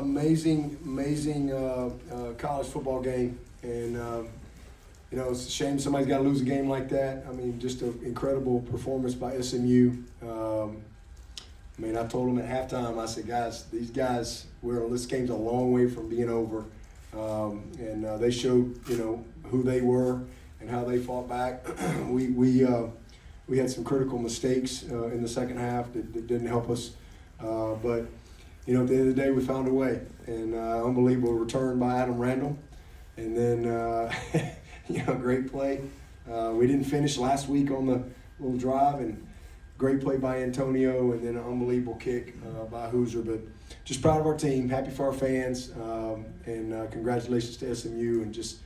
Amazing college football game, and it's a shame somebody's got to lose a game like that. I mean, just an incredible performance by SMU. I told them at halftime, I said, guys, these guys, this game's a long way from being over, and they showed who they were and how they fought back. We had some critical mistakes in the second half that didn't help us, but. At the end of the day, we found a way, and unbelievable return by Adam Randall, and then great play. We didn't finish last week on the little drive, and great play by Antonio, and then an unbelievable kick by Hoosier. But just proud of our team, happy for our fans, and congratulations to SMU, and just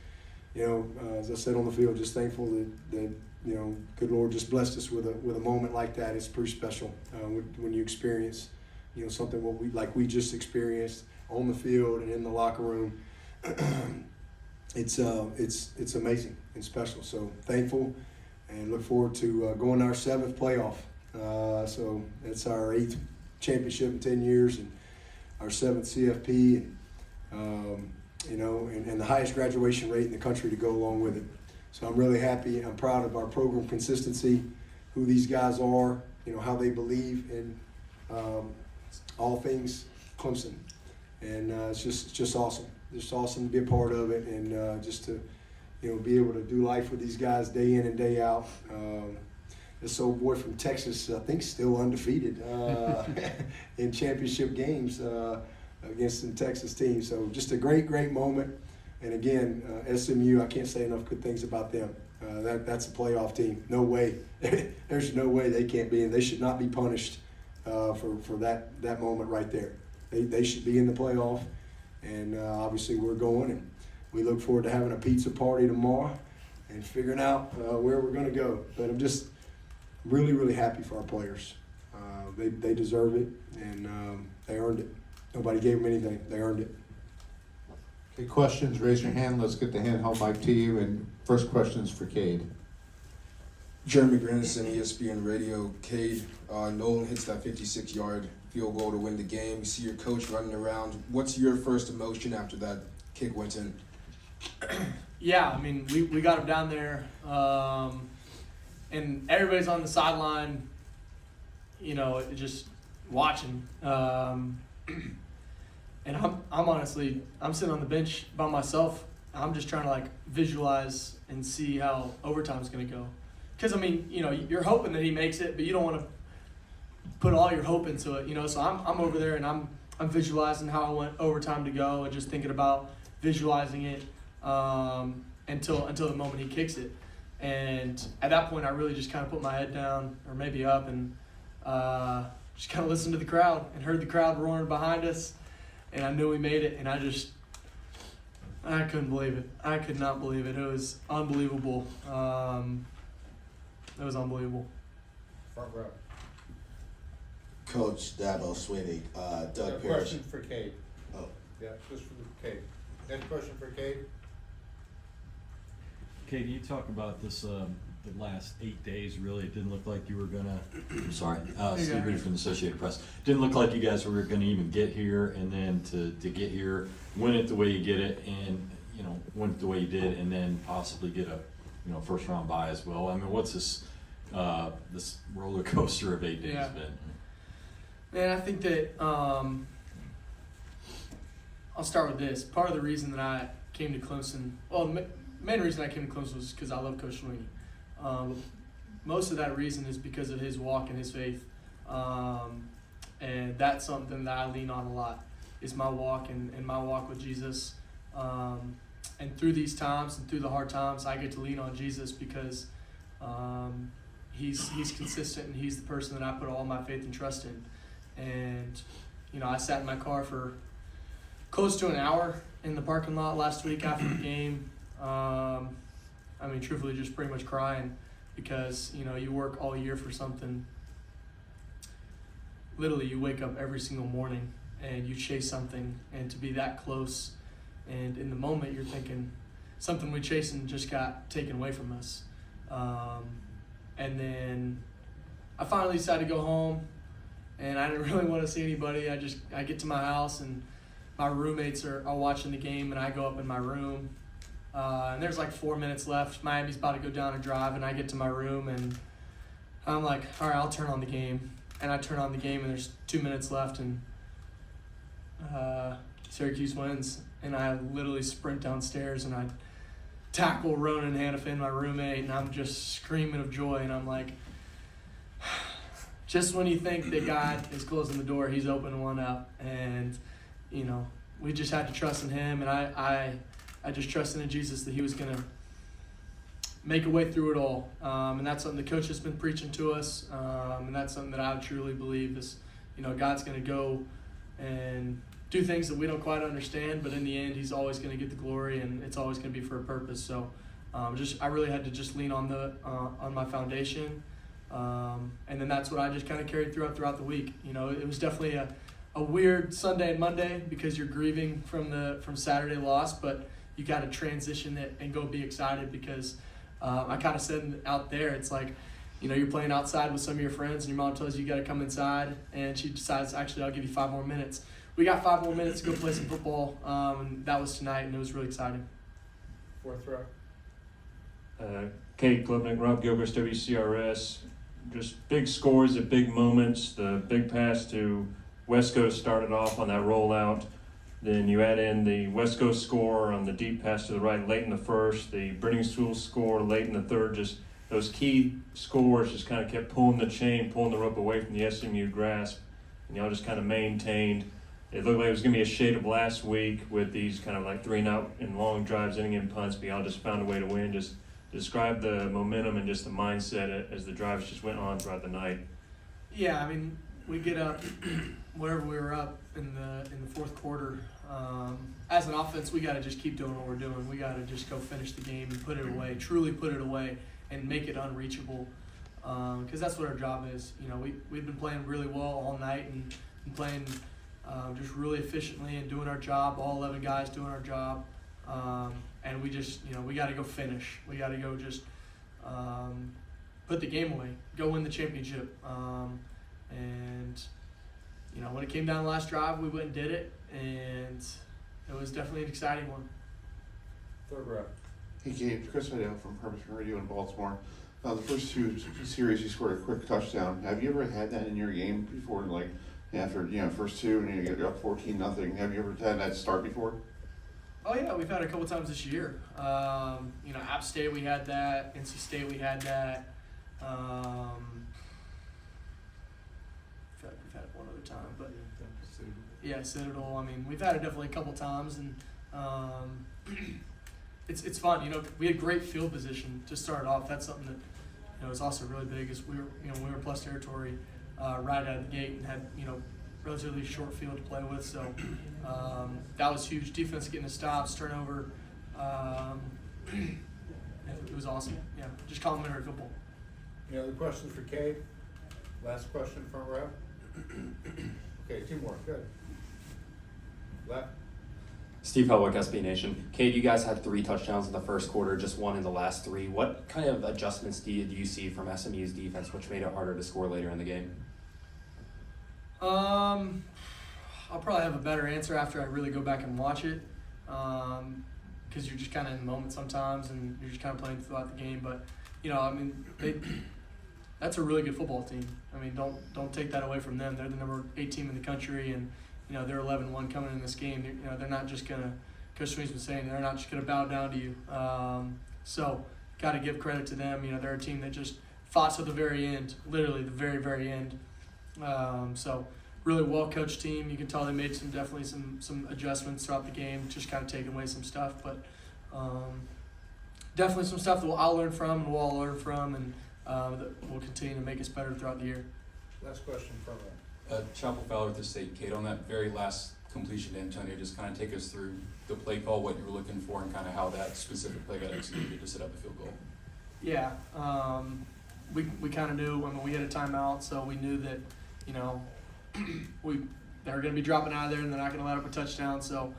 as I said on the field, just thankful that good Lord just blessed us with a moment like that. It's pretty special when you experience. Something what we just experienced on the field and in the locker room. It's amazing and special. So thankful, and look forward to going to our 7th playoff. So it's our 8th championship in 10 years, and our 7th CFP, and the highest graduation rate in the country to go along with it. So I'm really happy. I'm proud of our program consistency, who these guys are, how they believe in. All things Clemson, and it's just awesome. Just awesome to be a part of it, and just to be able to do life with these guys day in and day out. This old boy from Texas, I think, still undefeated in championship games against the Texas team. So just a great moment. And again, SMU, I can't say enough good things about them. That's a playoff team. No way. There's no way they can't be, and they should not be punished. For that moment right there. They should be in the playoff, and obviously we're going, and we look forward to having a pizza party tomorrow and figuring out where we're going to go. But I'm just really happy for our players. They deserve it, and they earned it. Nobody gave them anything. They earned it. Okay, questions, raise your hand. Let's get the handheld mic to you, and first question is for Cade. Jeremy Grandison, ESPN Radio. Cade, Nolan hits that 56-yard field goal to win the game. You see your coach running around. What's your first emotion after that kick went in? Yeah, we got him down there, and everybody's on the sideline, just watching. And I'm honestly, I'm sitting on the bench by myself. I'm just trying to visualize and see how overtime's going to go. Because, you're hoping that he makes it, but you don't want to put all your hope into it, So I'm over there, and I'm visualizing how I want overtime to go, and just thinking about visualizing it until the moment he kicks it. And at that point, I really just kind of put my head down, or maybe up, and just kind of listened to the crowd and heard the crowd roaring behind us, and I knew we made it, and I couldn't believe it. I could not believe it. It was unbelievable. It was unbelievable. Front row. Coach Dabo, Swinney, Doug Pierce. Question for Cade. Oh. Yeah, just for Cade. Next question for Cade. Cade, you talk about this the last 8 days. Really, it didn't look like you were gonna. I'm sorry, Steve Reeder from the Associated Press. Didn't look like you guys were gonna even get here, and then to get here, win it the way you get it, and win it the way you did, and then possibly get a first round bye as well. What's this roller coaster of 8 days been? Man, I think that I'll start with this. Part of the reason that I came to Clemson, the main reason I came to Clemson was because I love Coach Swinney. Most of that reason is because of his walk and his faith, and that's something that I lean on a lot. Is my walk and my walk with Jesus. And through these times and through the hard times, I get to lean on Jesus because he's consistent, and he's the person that I put all my faith and trust in. And, I sat in my car for close to an hour in the parking lot last week after the game. Truthfully, just pretty much crying because, you work all year for something. Literally, you wake up every single morning and you chase something, and to be that close. And in the moment, you're thinking something we chasing just got taken away from us. And then I finally decided to go home, and I didn't really want to see anybody. I get to my house, and my roommates are watching the game, and I go up in my room. And there's like 4 minutes left. Miami's about to go down a drive, and I get to my room, and I'm like, all right, I'll turn on the game. And I turn on the game, and there's 2 minutes left, and Syracuse wins. And I literally sprint downstairs, and I tackle Ronan Hannafin, my roommate, and I'm just screaming of joy. And I'm like, just when you think that God is closing the door, he's opening one up. And, you know, we just had to trust in him, and I just trusted in Jesus that he was going to make a way through it all. And that's something the coach has been preaching to us, and that's something that I truly believe is, you know, God's going to go and do things that we don't quite understand, but in the end, he's always going to get the glory, and it's always going to be for a purpose. So I really had to just lean on my foundation. And then that's what I just kind of carried throughout the week. You know, it was definitely a weird Sunday and Monday because you're grieving from Saturday loss, but you got to transition it and go be excited because I kind of said out there, it's like, you know, you're playing outside with some of your friends and your mom tells you you got to come inside, and she decides, actually, I'll give you 5 more minutes. We got 5 more minutes to go play some football, and that was tonight, and it was really exciting. Fourth row. Cade, Klubnik, Rob Gilbert, WCRS. Just big scores at big moments. The big pass to West Coast started off on that rollout. Then you add in the West Coast score on the deep pass to the right late in the first, the Burning School score late in the third. Just those key scores just kind of kept pulling the chain, pulling the rope away from the SMU grasp. And y'all just kind of maintained. It looked like it was going to be a shade of last week with these kind of like 3-and-out and long drives, inning in punts, but y'all just found a way to win. Just describe the momentum and just the mindset as the drives just went on throughout the night. Yeah, I mean, we get up wherever we were up in the fourth quarter. As an offense, we got to just keep doing what we're doing. We got to just go finish the game and put it away, truly put it away, and make it unreachable. Because that's what our job is. You know, we've been playing really well all night and playing just really efficiently and doing our job. All 11 guys doing our job, and we just, you know, we got to go finish. We got to go just put the game away, go win the championship, and. You know, when it came down to the last drive, we went and did it, and it was definitely an exciting one. Third row. Hey, Cade, Chris Vidal from Hermiston Radio in Baltimore. The first 2 series, you scored a quick touchdown. Have you ever had that in your game before? Like after first 2 and you get up 14-0. Have you ever had that start before? Oh yeah, we've had it a couple times this year. You know, App State we had that, NC State we had that. We've had it one other time, but yeah, Citadel. I mean, we've had it definitely a couple times, and it's fun. You know, we had great field position to start off. That's something that, you know, is also really big. Is we were plus territory right out of the gate and had, you know, relatively short field to play with. So that was huge. Defense getting the stops, turnover. It was awesome. Yeah, just complimentary football. Any other questions for Cade? Last question, front row. Okay, 2 more. Good. Left. Steve Helwick, SB Nation. Cade, you guys had 3 touchdowns in the first quarter, just 1 in the last 3. What kind of adjustments do you see from SMU's defense, which made it harder to score later in the game? I'll probably have a better answer after I really go back and watch it, because you're just kind of in the moment sometimes, and you're just kind of playing throughout the game. But, you know, I mean, that's a really good football team. I mean, don't take that away from them. They're the number 8 team in the country, and, you know, they're 11-1 coming in this game. You know, they're not just gonna. Coach Sweeney's been saying they're not just gonna bow down to you. So, got to give credit to them. You know, they're a team that just fought to the very end, literally the very, very end. So, really well coached team. You can tell they made definitely some adjustments throughout the game, just kind of taking away some stuff, but definitely some stuff that I'll learn from and we'll all learn from, and that will continue to make us better throughout the year. Last question, front row. Chapel Fowler with the State. Kate, on that very last completion to Antonio, just kind of take us through the play call, what you were looking for, and kind of how that specific play got executed to set up the field goal. Yeah, we kind of knew. I mean, we had a timeout, so we knew that, you know, they were going to be dropping out of there and they're not going to let up a touchdown. So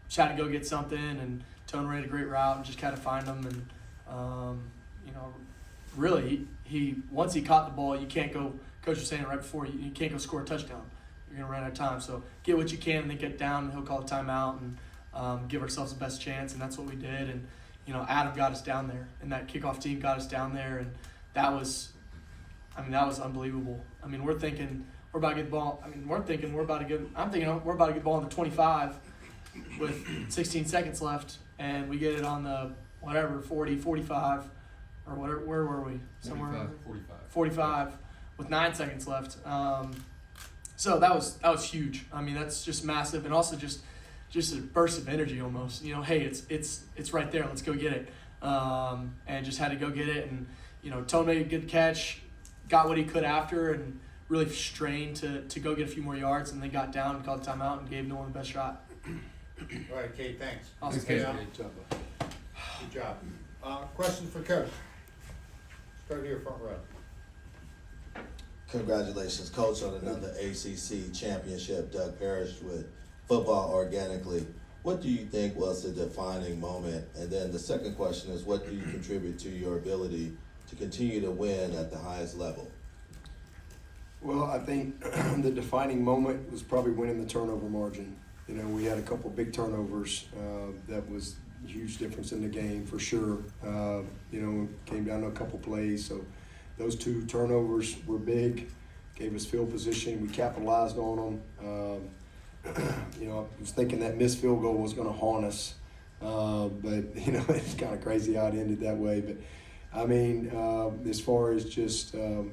just had to go get something, and Tone ran a great route and just kind of find them. And, you know, really, he once he caught the ball, you can't go, Coach was saying it right before, you can't go score a touchdown. You're gonna run out of time. So get what you can and then get down, and he'll call a timeout and give ourselves the best chance, and that's what we did. And Adam got us down there, and that kickoff team got us down there, and that was unbelievable. I mean, we're thinking we're about to get the ball. I'm thinking we're about to get the ball on the 25 with 16 seconds left, and we get it on the 40, 45, or whatever. Where were we? Somewhere 45 with 9 seconds left. So that was huge. I mean, that's just massive, and also just a burst of energy almost. Hey, it's right there. Let's go get it. And just had to go get it, and Tone made a good catch, got what he could after, and really strained to go get a few more yards, and then got down and called timeout and gave Nolan the best shot. All right, Cade, thanks. Awesome. Good job. Question for Coach. Start here, front row. Congratulations, Coach, on another ACC championship. Doug Parrish with Football Organically. What do you think was the defining moment? And then the second question is, what do you contribute to your ability to continue to win at the highest level? Well, I think the defining moment was probably winning the turnover margin. We had a couple big turnovers. That was a huge difference in the game for sure. Came down to a couple plays. So those 2 turnovers were big, gave us field position. We capitalized on them. I was thinking that missed field goal was going to haunt us. But it's kind of crazy how it ended that way. But I mean, as far as just, when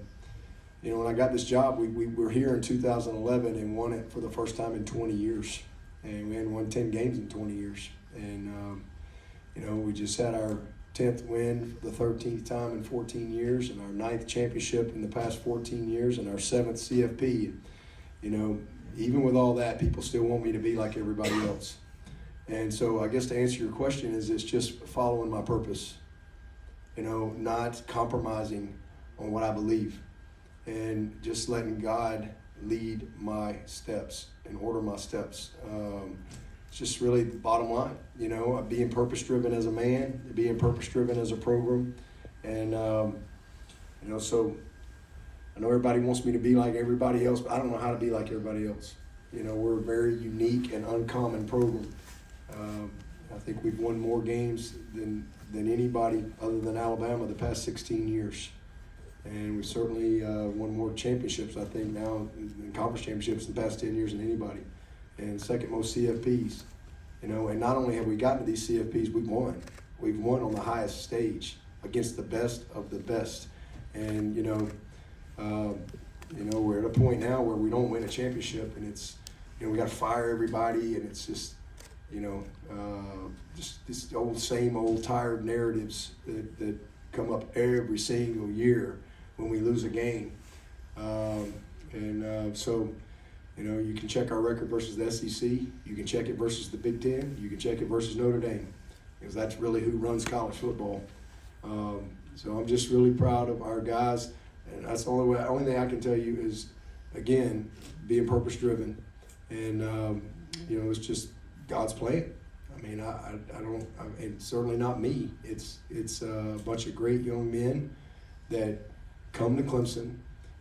I got this job, we were here in 2011 and won it for the first time in 20 years. And we hadn't won 10 games in 20 years. And, we just had our 10th win for the 13th time in 14 years, and our 9th championship in the past 14 years, and our 7th CFP. Even with all that, people still want me to be like everybody else. And so I guess to answer your question is it's just following my purpose, not compromising on what I believe, and just letting God lead my steps and order my steps. It's just really the bottom line, being purpose-driven as a man, being purpose-driven as a program. And, so I know everybody wants me to be like everybody else, but I don't know how to be like everybody else. We're a very unique and uncommon program. I think we've won more games than anybody other than Alabama the past 16 years. And we certainly won more championships, I think, now in conference championships in the past 10 years than anybody. And second most CFPs. And not only have we gotten to these CFPs, we've won. We've won on the highest stage against the best of the best. And, we're at a point now where we don't win a championship, and it's, we got to fire everybody, and it's just, just this same old tired narratives that come up every single year when we lose a game. So, you can check our record versus the SEC. You can check it versus the Big Ten. You can check it versus Notre Dame, because that's really who runs college football. So I'm just really proud of our guys, and that's the only thing I can tell you is, again, being purpose-driven, and it's just God's plan. I mean, it's certainly not me. It's a bunch of great young men that come to Clemson,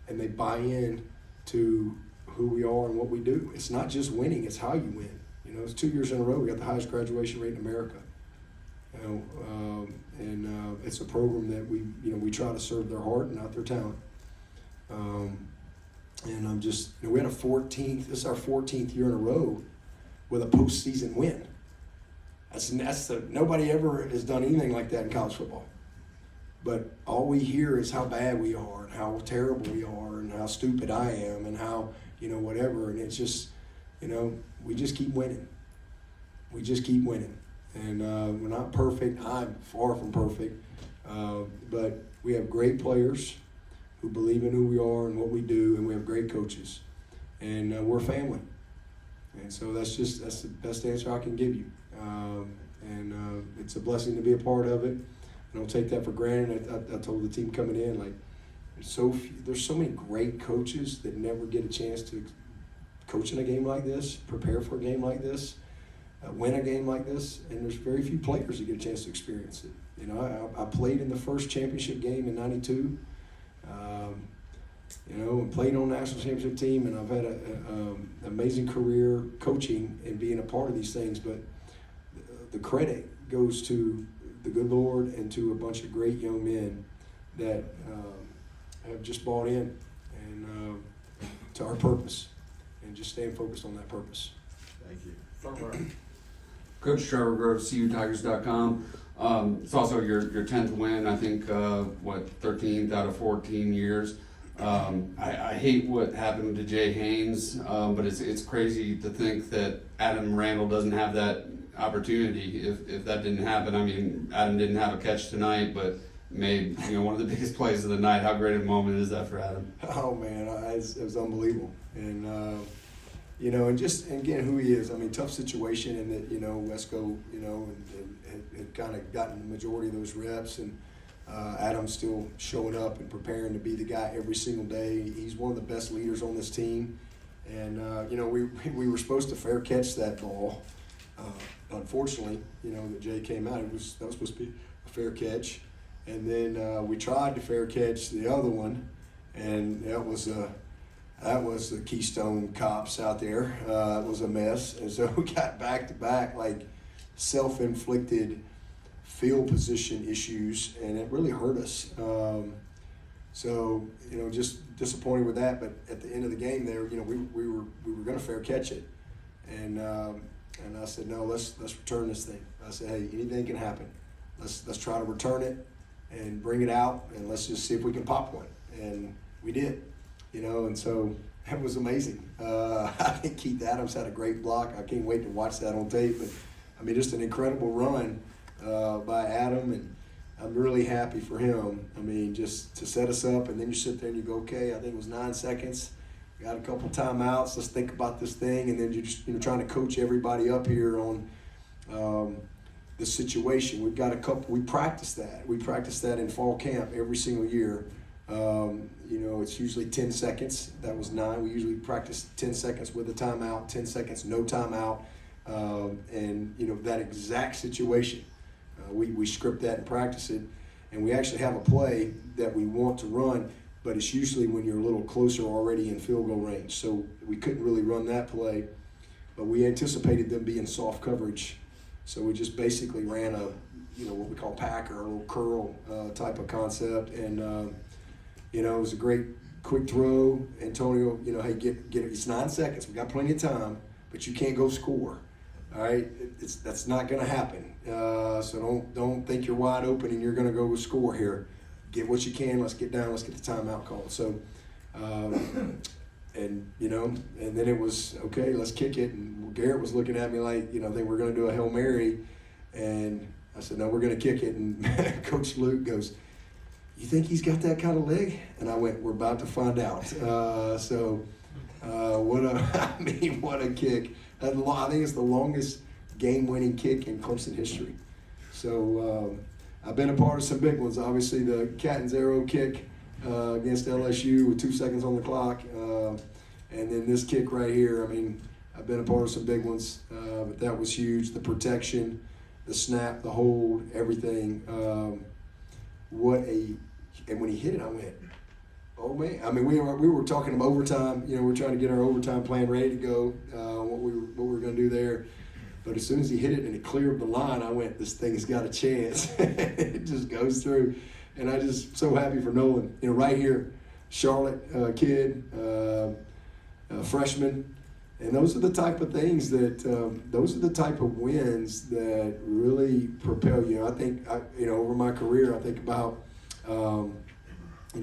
and they buy in to who we are and what we do. It's not just winning; it's how you win. It's 2 years in a row we got the highest graduation rate in America. It's a program that we try to serve their heart and not their talent. And I'm just, we had this is our 14th year in a row with a postseason win. Nobody ever has done anything like that in college football. But all we hear is how bad we are and how terrible we are and how stupid I am and how, whatever. And it's just, we just keep winning. We just keep winning. And we're not perfect. I'm far from perfect. But we have great players who believe in who we are and what we do, and we have great coaches. And we're family. And so that's the best answer I can give you. It's a blessing to be a part of it. I don't take that for granted. I told the team coming in, like, there's so many great coaches that never get a chance to coach in a game like this, prepare for a game like this, win a game like this, and there's very few players that get a chance to experience it. I played in the first championship game in '92, and played on a national championship team, and I've had an amazing career coaching and being a part of these things. But the credit goes to the good Lord and to a bunch of great young men that have just bought in and to our purpose, and just staying focused on that purpose. Thank you. Front row. Coach Trevor Grove, CUTigers.com. It's also your 10th win, I think, 13th out of 14 years. I hate what happened to Jay Haynes, but it's crazy to think that Adam Randall doesn't have that opportunity. If that didn't happen, I mean, Adam didn't have a catch tonight, but made one of the biggest plays of the night. How great a moment is that for Adam? Oh man, it was unbelievable, and and again who he is. I mean, tough situation, and that Wesco, had kind of gotten the majority of those reps, and Adam's still showing up and preparing to be the guy every single day. He's one of the best leaders on this team, and we were supposed to fair catch that ball. Unfortunately, that Jay came out. That was supposed to be a fair catch. And then we tried to fair catch the other one, and that was the Keystone cops out there. It was a mess, and so we got back-to-back like self-inflicted field position issues, and it really hurt us. Just disappointed with that. But at the end of the game, there, we were going to fair catch it, and I said, no, let's return this thing. I said, hey, anything can happen. Let's try to return it and bring it out, and let's just see if we can pop one. And we did, and so that was amazing. I think Keith Adams had a great block. I can't wait to watch that on tape. But, I mean, just an incredible run by Adam, and I'm really happy for him. I mean, just to set us up, and then you sit there and you go, okay, I think it was 9 seconds. We got a couple timeouts. Let's think about this thing, and then you're just trying to coach everybody up here on the situation. We've got a couple. We practice that. We practice that in fall camp every single year. It's usually 10 seconds. That was 9. We usually practice 10 seconds with a timeout, 10 seconds no timeout, and that exact situation. We script that and practice it, and we actually have a play that we want to run, but it's usually when you're a little closer already in field goal range. So we couldn't really run that play, but we anticipated them being soft coverage. So we just basically ran what we call packer, a little curl type of concept, and it was a great quick throw. Antonio, hey, get it. It's 9 seconds. We got plenty of time, but you can't go score. All right, that's not going to happen. So don't think you're wide open and you're going to go score here. Get what you can. Let's get down. Let's get the timeout called. So, and then it was okay. Let's kick it. And Garrett was looking at me like, I think we're going to do a Hail Mary, and I said, no, we're going to kick it. And Coach Luke goes, you think he's got that kind of leg? And I went, we're about to find out. What a kick. I think it's the longest game-winning kick in Clemson history. So I've been a part of some big ones. Obviously, the Catanzaro kick against LSU with 2 seconds on the clock. And then this kick right here, I mean, I've been a part of some big ones, but that was huge. The protection, the snap, the hold, everything. And when he hit it, I went, oh man. I mean, we were talking about overtime. We're trying to get our overtime plan ready to go, what we were going to do there. But as soon as he hit it and it cleared the line, I went, this thing's got a chance. It just goes through. And I'm just so happy for Nolan. Right here, Charlotte kid, freshman. And those are the type of things those are the type of wins that really propel you. I think, over my career, I think about,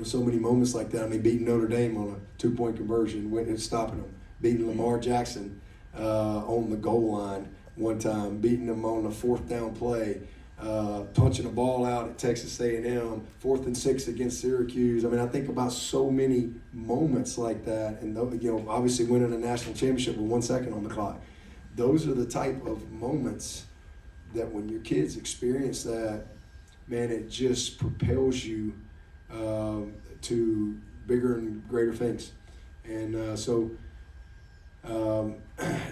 so many moments like that. I mean, beating Notre Dame on a 2-point conversion, went and stopping them. Beating Lamar Jackson on the goal line one time. Beating them on a 4th down play. Punching a ball out at Texas A&M. 4th and 6 against Syracuse. I mean, I think about so many moments like that. And, obviously winning a national championship with 1 second on the clock. Those are the type of moments that when your kids experience that, man, it just propels you to bigger and greater things. And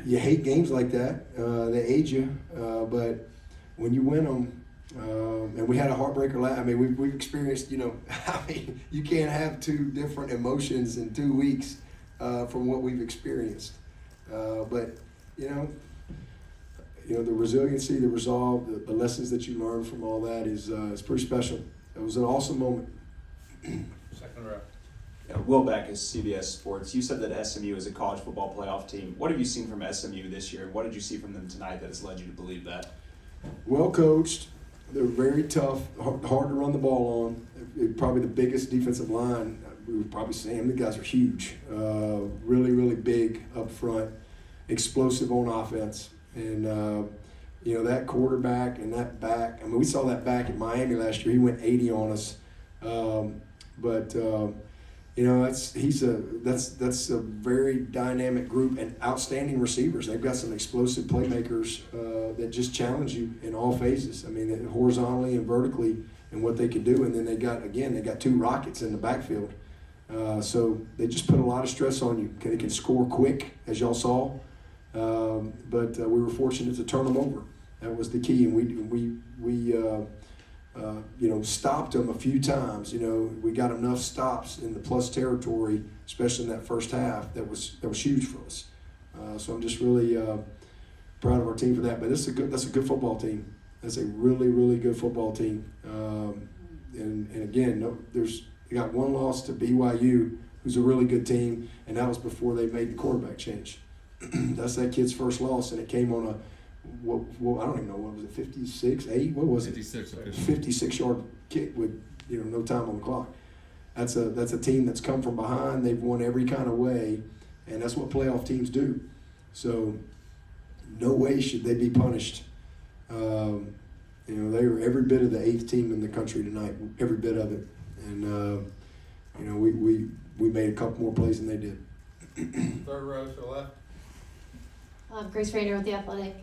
you hate games like that. They age you. But when you win them, And we had a heartbreaker. I mean, we've experienced, I mean, you can't have two different emotions in 2 weeks from what we've experienced. But, the resiliency, the resolve, the lessons that you learn from all that is pretty special. It was an awesome moment. Second row. Will Beck is CBS Sports. You said that SMU is a college football playoff team. What have you seen from SMU this year, and what did you see from them tonight that has led you to believe that? Well coached. They're very tough, hard to run the ball on. Probably the biggest defensive line. We would probably say them. The guys are huge. Really, really big up front. Explosive on offense. And, that quarterback and that back. I mean, we saw that back at Miami last year. He went 80 on us. That's a very dynamic group and outstanding receivers. They've got some explosive playmakers that just challenge you in all phases. I mean, horizontally and vertically, and what they can do. And then they got two rockets in the backfield. So they just put a lot of stress on you. They can score quick, as y'all saw. But we were fortunate to turn them over. That was the key, and we stopped them a few times. We got enough stops in the plus territory, especially in that first half. That was huge for us. So I'm just really proud of our team for that. But that's a good football team. That's a really, really good football team. And again, they got one loss to BYU, who's a really good team, and that was before they made the quarterback change. That's that kid's first loss, and it came on I don't even know, what was it, 56, 8? What was it? 56-yard kick with no time on the clock. That's a team that's come from behind. They've won every kind of way, and that's what playoff teams do. So no way should they be punished. They were every bit of the 8th team in the country tonight, every bit of it. And we made a couple more plays than they did. Third row to the left. Grace Rainer with The Athletic.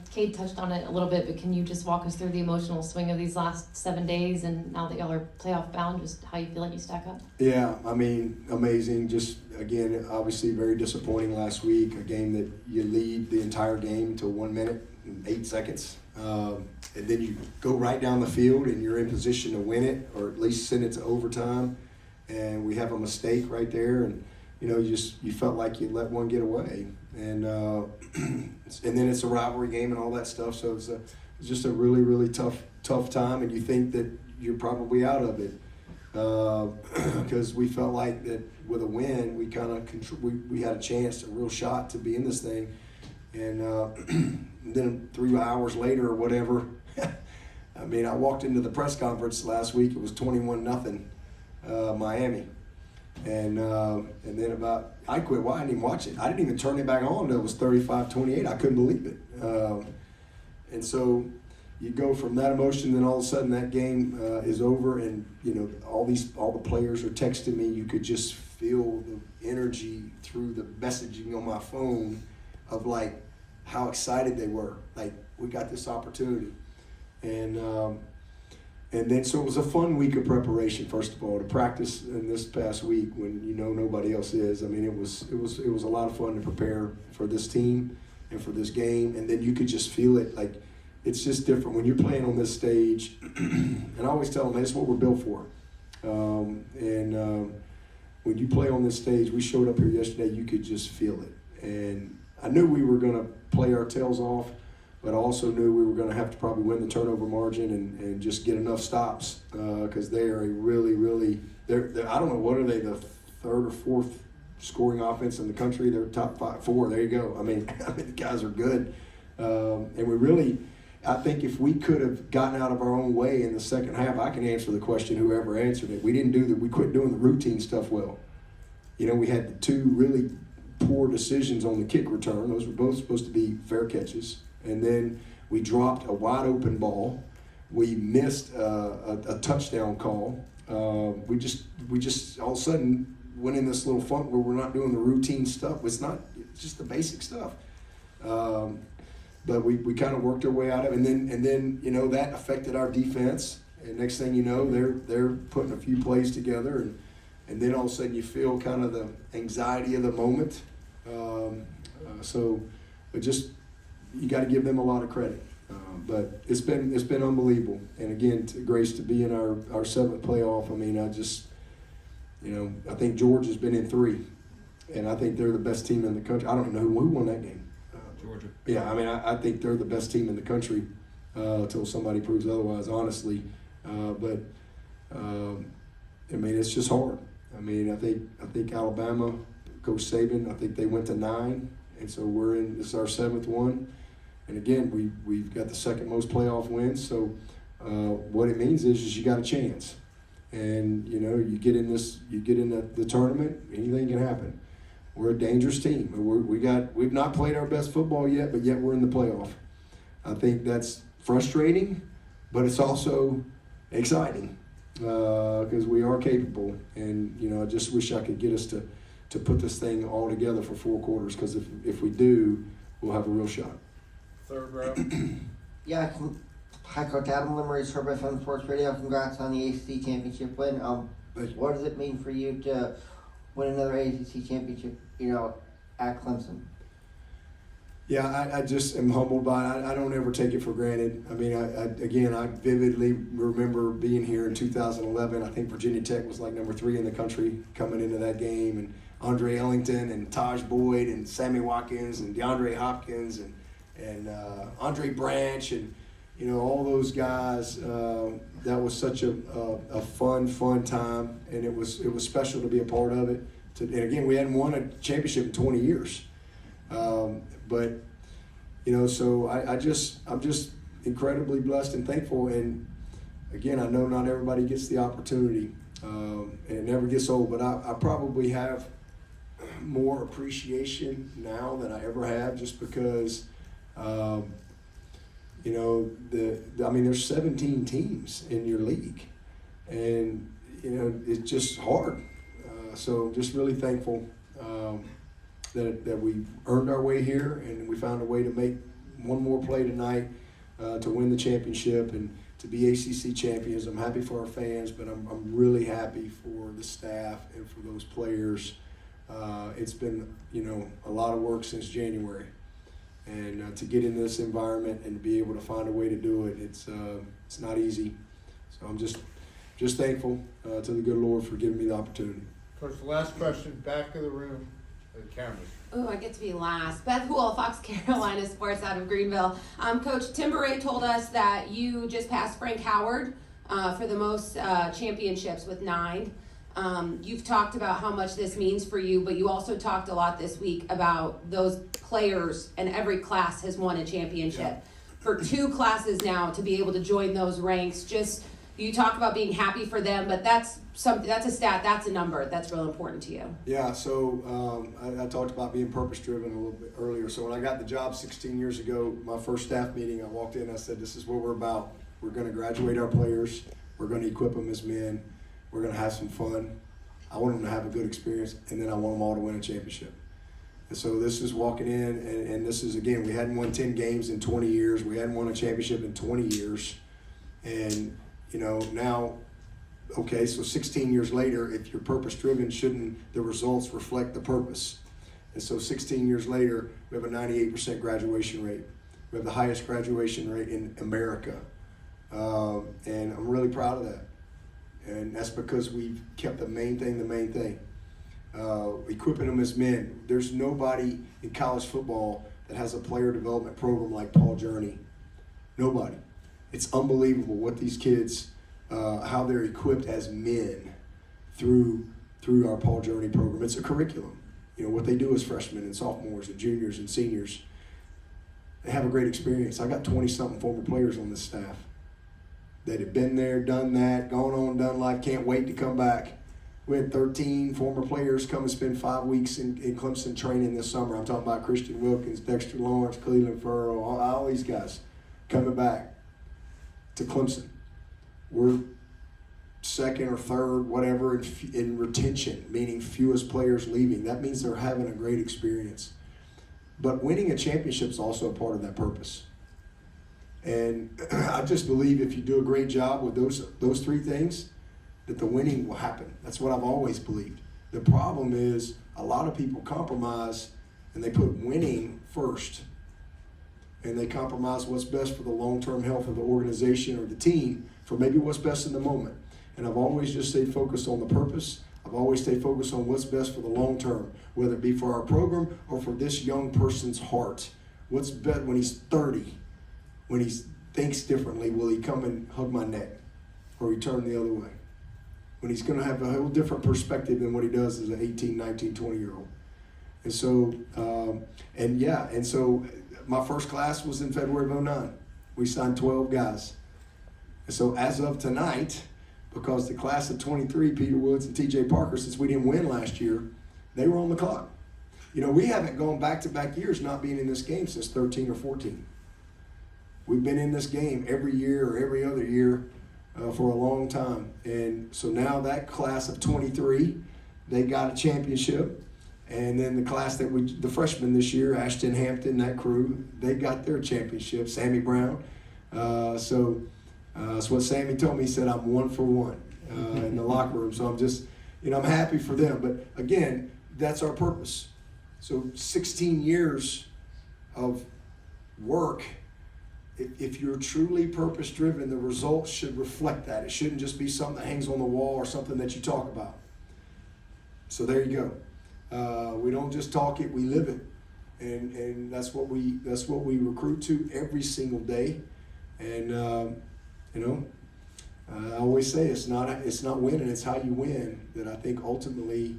Cade touched on it a little bit, but can you just walk us through the emotional swing of these last 7 days, and now that y'all are playoff bound, just how you feel like you stack up? Yeah, I mean, amazing. Just, again, obviously very disappointing last week, a game that you lead the entire game to 1 minute and 8 seconds. And then you go right down the field and you're in position to win it, or at least send it to overtime. And we have a mistake right there, and you felt like you let one get away. And then it's a rivalry game and all that stuff. So it's just a really, really tough time, and you think that you're probably out of it because we felt like that with a win, we kind of we had a chance, a real shot to be in this thing. And then 3 hours later or whatever, I mean, I walked into the press conference last week. It was 21-0 Miami. And then I quit. Well, I didn't even watch it. I didn't even turn it back on until it was 35-28. I couldn't believe it. And so you go from that emotion, then all of a sudden that game is over, and all the players are texting me. You could just feel the energy through the messaging on my phone of like how excited they were. Like, we got this opportunity, and then, so it was a fun week of preparation, first of all, to practice in this past week when nobody else is. I mean, it was a lot of fun to prepare for this team and for this game. And then you could just feel it, like, it's just different when you're playing on this stage. And I always tell them, that's what we're built for. When you play on this stage, we showed up here yesterday, you could just feel it. And I knew we were going to play our tails off, but I also knew we were going to have to probably win the turnover margin and just get enough stops because they are a really, really, they're I don't know, what are they, the third or fourth scoring offense in the country? They're top 4. There you go. I mean, the guys are good. And we really, I think if we could have gotten out of our own way in the second half, I can answer the question, whoever answered it. We quit doing the routine stuff well. We had the 2 really poor decisions on the kick return. Those were both supposed to be fair catches. And then we dropped a wide open ball. We missed a touchdown call. We just all of a sudden went in this little funk where we're not doing the routine stuff. It's just the basic stuff. But we kind of worked our way out of it. And then that affected our defense. And next thing you know, they're putting a few plays together, and then all of a sudden you feel kind of the anxiety of the moment. But you got to give them a lot of credit. But it's been unbelievable. And again, Grace, to be in our seventh playoff, I mean, I think Georgia's been in 3, and I think they're the best team in the country. I don't even know who won that game. Georgia. Yeah, I mean, I think they're the best team in the country until somebody proves otherwise, honestly. But I mean, it's just hard. I mean, I think Alabama, Coach Saban, I think they went to 9, and so this is our 7th one. And again, we've got the second most playoff wins. So what it means is you got a chance, and you get in the tournament, anything can happen. We're a dangerous team. We've not played our best football yet, but yet we're in the playoff. I think that's frustrating, but it's also exciting because we are capable. And I just wish I could get us to put this thing all together for 4 quarters, because if we do, we'll have a real shot. Third row. Yeah, hi Coach Adam Limmery, Herbert FM Sports Radio. Congrats on the ACC championship win. What does it mean for you to win another ACC championship, at Clemson? Yeah, I just am humbled by it. I don't ever take it for granted. I mean, I vividly remember being here in 2011. I think Virginia Tech was like number 3 in the country coming into that game, and Andre Ellington and Taj Boyd and Sammy Watkins and DeAndre Hopkins and Andre Branch and all those guys. That was such a fun time, and it was special to be a part of it. And again, we hadn't won a championship in 20 years. But so I'm just incredibly blessed and thankful. And again, I know not everybody gets the opportunity, and it never gets old. But I probably have more appreciation now than I ever have, just because there's 17 teams in your league, and it's just hard. So just really thankful that we earned our way here, and we found a way to make one more play tonight to win the championship and to be ACC champions. I'm happy for our fans, but I'm really happy for the staff and for those players. It's been a lot of work since January, and to get in this environment and be able to find a way to do it, it's not easy. So I'm just thankful to the good Lord for giving me the opportunity. Coach, the last question, back of the room, the cameras. Oh, I get to be last. Beth Hool, Fox Carolina Sports out of Greenville. Coach, Tim Beret told us that you just passed Frank Howard for the most championships with 9. You've talked about how much this means for you, but you also talked a lot this week about those players, and every class has won a championship. Yeah. For 2 classes now to be able to join those ranks, just you talk about being happy for them, but that's a stat, that's a number that's real important to you. Yeah, so I talked about being purpose-driven a little bit earlier. So when I got the job 16 years ago, my first staff meeting, I walked in and I said, this is what we're about. We're going to graduate our players. We're going to equip them as men. We're going to have some fun. I want them to have a good experience, and then I want them all to win a championship. And so this is walking in, and this is, again, we hadn't won 10 games in 20 years. We hadn't won a championship in 20 years. And, now, okay, so 16 years later, if you're purpose-driven, shouldn't the results reflect the purpose? And so 16 years later, we have a 98% graduation rate. We have the highest graduation rate in America. And I'm really proud of that. And that's because we've kept the main thing. Equipping them as men. There's nobody in college football that has a player development program like Paul Journey. Nobody. It's unbelievable what these kids, how they're equipped as men through our Paul Journey program. It's a curriculum. What they do as freshmen and sophomores and juniors and seniors. They have a great experience. I got 20-something former players on this staff that have been there, done that, gone on, done life, can't wait to come back. We had 13 former players come and spend 5 weeks in Clemson training this summer. I'm talking about Christian Wilkins, Dexter Lawrence, Cleveland Furrow, all these guys coming back to Clemson. We're second or third, whatever, in retention, meaning fewest players leaving. That means they're having a great experience. But winning a championship is also a part of that purpose. And I just believe if you do a great job with those 3 things, that the winning will happen. That's what I've always believed. The problem is a lot of people compromise and they put winning first. and they compromise what's best for the long-term health of the organization or the team for maybe what's best in the moment. And I've always just stayed focused on the purpose. I've always stayed focused on what's best for the long term, whether it be for our program or for this young person's heart. What's best when he's 30, when he thinks differently, will he come and hug my neck or he turn the other way? When he's going to have a whole different perspective than what he does as an 18, 19, 20-year-old. And so, and so my first class was in February of 2009. We signed 12 guys. And so as of tonight, because the class of 23, Peter Woods and TJ Parker, since we didn't win last year, they were on the clock. You know, we haven't gone back-to-back years not being in this game since 13 or 14. We've been in this game every year or every other year for a long time. And so now that class of 23, they got a championship. And then the class the freshmen this year, Ashton Hampton, that crew, they got their championship, Sammy Brown. So that's what Sammy told me. He said, I'm 1 for 1 in the locker room. So I'm just, I'm happy for them. But again, that's our purpose. So 16 years of work, if you're truly purpose-driven, the results should reflect that. It shouldn't just be something that hangs on the wall or something that you talk about. So there you go. We don't just talk it, we live it. And that's what we recruit to every single day. And I always say it's not winning, it's how you win that I think ultimately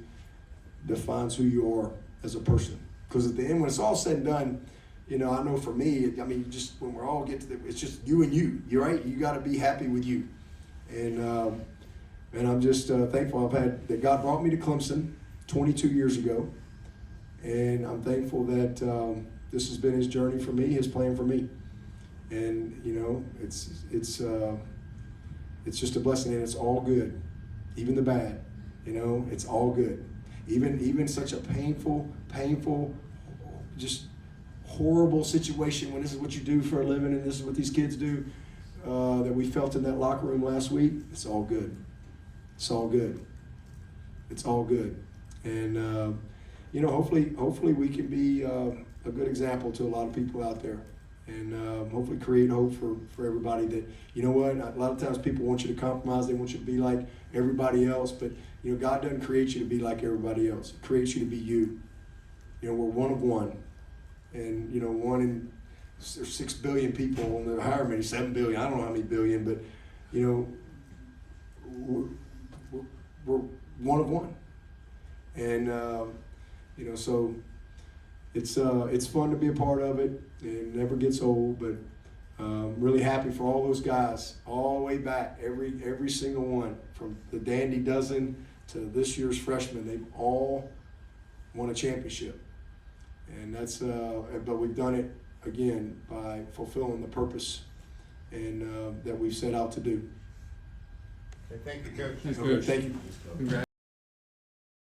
defines who you are as a person. Because at the end, when it's all said and done, I know for me, just when we're all it's just you and you. You're right. You got to be happy with you. And I'm just thankful that God brought me to Clemson 22 years ago, and I'm thankful that this has been His journey for me, His plan for me. And it's just a blessing, and it's all good, even the bad. It's all good. Even such a painful, just horrible situation when this is what you do for a living and this is what these kids do that we felt in that locker room last week. It's all good. It's all good. It's all good. And hopefully we can be a good example to a lot of people out there, and hopefully create hope for everybody that, a lot of times people want you to compromise. They want you to be like everybody else, but God doesn't create you to be like everybody else. He creates you to be you. We're one of one. And, there's 6 billion people, and there are however many, 7 billion, I don't know how many billion, but, we're one of one. And, so it's fun to be a part of it. It never gets old, but I'm really happy for all those guys, all the way back, every single one, from the Dandy Dozen to this year's freshmen. They've all won a championship. And that's, but we've done it, again, by fulfilling the purpose and that we've set out to do. Okay, thank you, Coach. Thanks, Okay, Coach. thank you. Congrats.